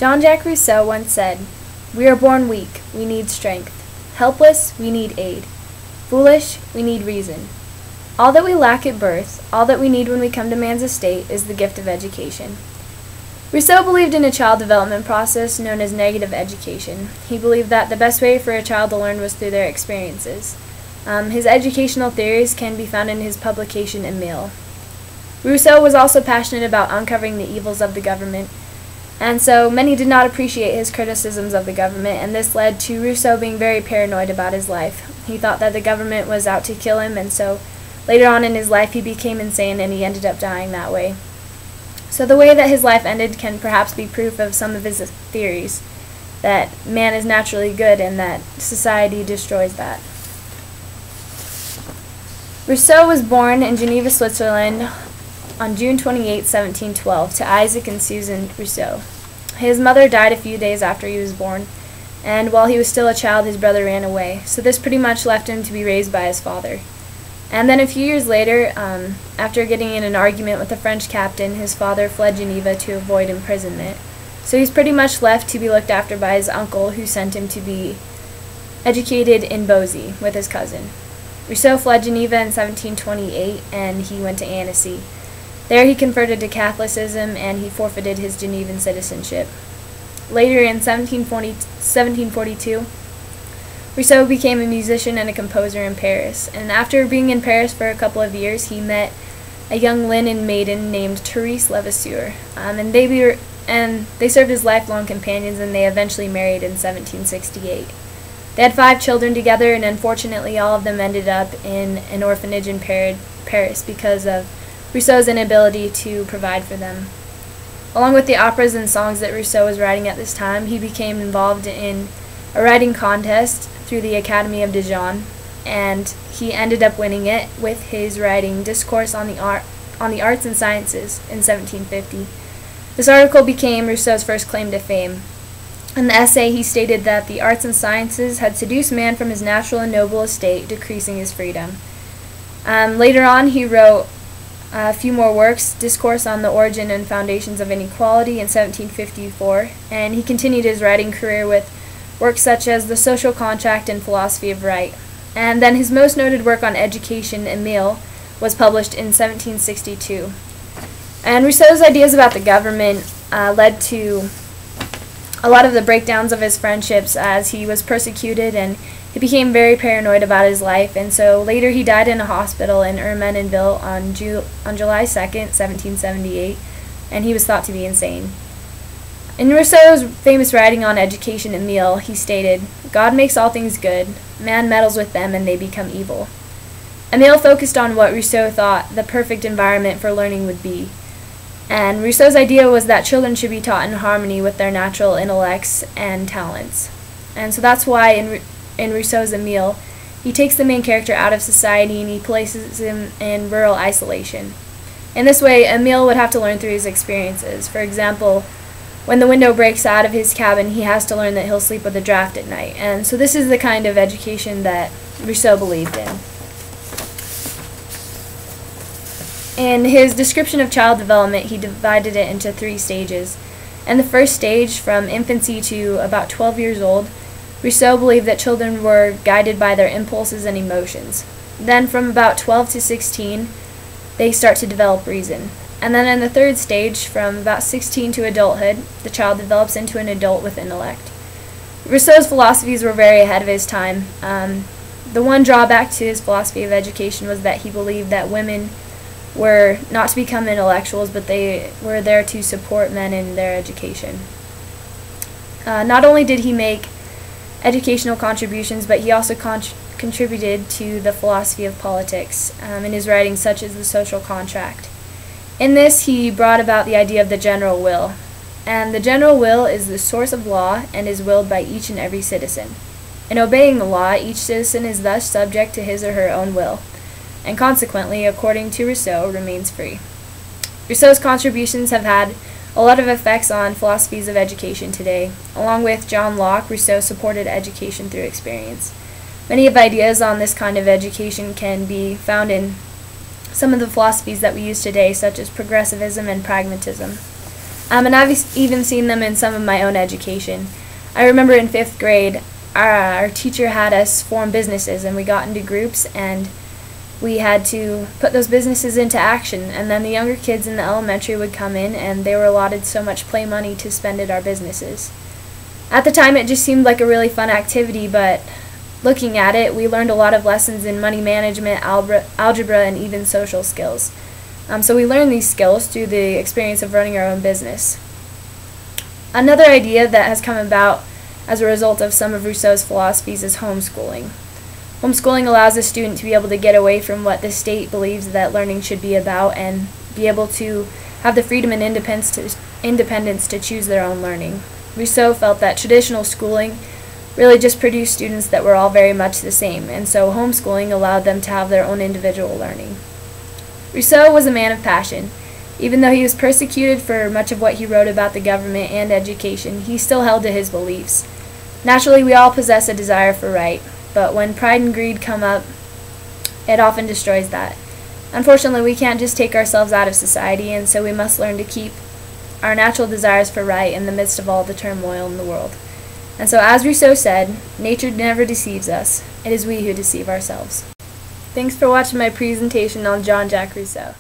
Jean-Jacques Rousseau once said, "We are born weak, we need strength. Helpless, we need aid. Foolish, we need reason. All that we lack at birth, all that we need when we come to man's estate, is the gift of education." Rousseau believed in a child development process known as negative education. He believed that the best way for a child to learn was through their experiences. His educational theories can be found in his publication Emile. Rousseau was also passionate about uncovering the evils of the government, and so many did not appreciate his criticisms of the government, and this led to Rousseau being very paranoid about his life. He thought that the government was out to kill him, and so later on in his life he became insane and he ended up dying that way. So the way that his life ended can perhaps be proof of some of his theories, that man is naturally good and that society destroys that. Rousseau was born in Geneva, Switzerland on June 28, 1712, to Isaac and Susan Rousseau. His mother died a few days after he was born, and while he was still a child, his brother ran away, so this pretty much left him to be raised by his father. And then a few years later, after getting in an argument with a French captain, his father fled Geneva to avoid imprisonment. So he's pretty much left to be looked after by his uncle, who sent him to be educated in Beauvais with his cousin. Rousseau fled Geneva in 1728, and he went to Annecy. There he converted to Catholicism, and he forfeited his Genevan citizenship. Later in 1742, Rousseau became a musician and a composer in Paris, and after being in Paris for a couple of years, he met a young linen maiden named Thérèse Levasseur, and they served as lifelong companions, and they eventually married in 1768. They had 5 children together, and unfortunately all of them ended up in an orphanage in Paris because of Rousseau's inability to provide for them. Along with the operas and songs that Rousseau was writing at this time, he became involved in a writing contest through the Academy of Dijon, and he ended up winning it with his writing Discourse on the Arts and Sciences in 1750. This article became Rousseau's first claim to fame. In the essay, he stated that the arts and sciences had seduced man from his natural and noble estate, decreasing his freedom. Later on, he wrote a few more works, Discourse on the Origin and Foundations of Inequality in 1754, and he continued his writing career with works such as The Social Contract and Philosophy of Right. And then his most noted work on education, Emile, was published in 1762. And Rousseau's ideas about the government led to a lot of the breakdowns of his friendships as he was persecuted, and he became very paranoid about his life, and so later he died in a hospital in Ermenonville on July 2nd, 1778, and he was thought to be insane. In Rousseau's famous writing on education, Emile, he stated, "God makes all things good, man meddles with them and they become evil." Emile focused on what Rousseau thought the perfect environment for learning would be. And Rousseau's idea was that children should be taught in harmony with their natural intellects and talents. And so that's why in Rousseau's Emile, he takes the main character out of society and he places him in rural isolation. In this way, Emile would have to learn through his experiences. For example, when the window breaks out of his cabin, he has to learn that he'll sleep with a draft at night. And so this is the kind of education that Rousseau believed in. In his description of child development, he divided it into 3 stages. In the first stage, from infancy to about 12 years old, Rousseau believed that children were guided by their impulses and emotions. Then from about 12 to 16, they start to develop reason. And then in the third stage, from about 16 to adulthood, the child develops into an adult with intellect. Rousseau's philosophies were very ahead of his time. The one drawback to his philosophy of education was that he believed that women were not to become intellectuals, but they were there to support men in their education. Not only did he make educational contributions, but he also contributed to the philosophy of politics in his writings such as The Social Contract. In this, he brought about the idea of the general will, and the general will is the source of law and is willed by each and every citizen. In obeying the law, each citizen is thus subject to his or her own will, and consequently, according to Rousseau, remains free. Rousseau's contributions have had a lot of effects on philosophies of education today. Along with John Locke, Rousseau supported education through experience. Many of ideas on this kind of education can be found in some of the philosophies that we use today, such as progressivism and pragmatism. And I've even seen them in some of my own education. I remember in 5th grade, our teacher had us form businesses, and we got into groups, and we had to put those businesses into action. And then the younger kids in the elementary would come in, and they were allotted so much play money to spend at our businesses. At the time, it just seemed like a really fun activity, but looking at it, we learned a lot of lessons in money management, algebra, and even social skills. So we learned these skills through the experience of running our own business. Another idea that has come about as a result of some of Rousseau's philosophies is homeschooling. Homeschooling allows a student to be able to get away from what the state believes that learning should be about and be able to have the freedom and independence to choose their own learning. Rousseau felt that traditional schooling really just produced students that were all very much the same, and so homeschooling allowed them to have their own individual learning. Rousseau was a man of passion. Even though he was persecuted for much of what he wrote about the government and education, he still held to his beliefs. Naturally, we all possess a desire for right, but when pride and greed come up, it often destroys that. Unfortunately, we can't just take ourselves out of society, and so we must learn to keep our natural desires for right in the midst of all the turmoil in the world. And so, as Rousseau said, nature never deceives us. It is we who deceive ourselves. Thanks for watching my presentation on Jean-Jacques Rousseau.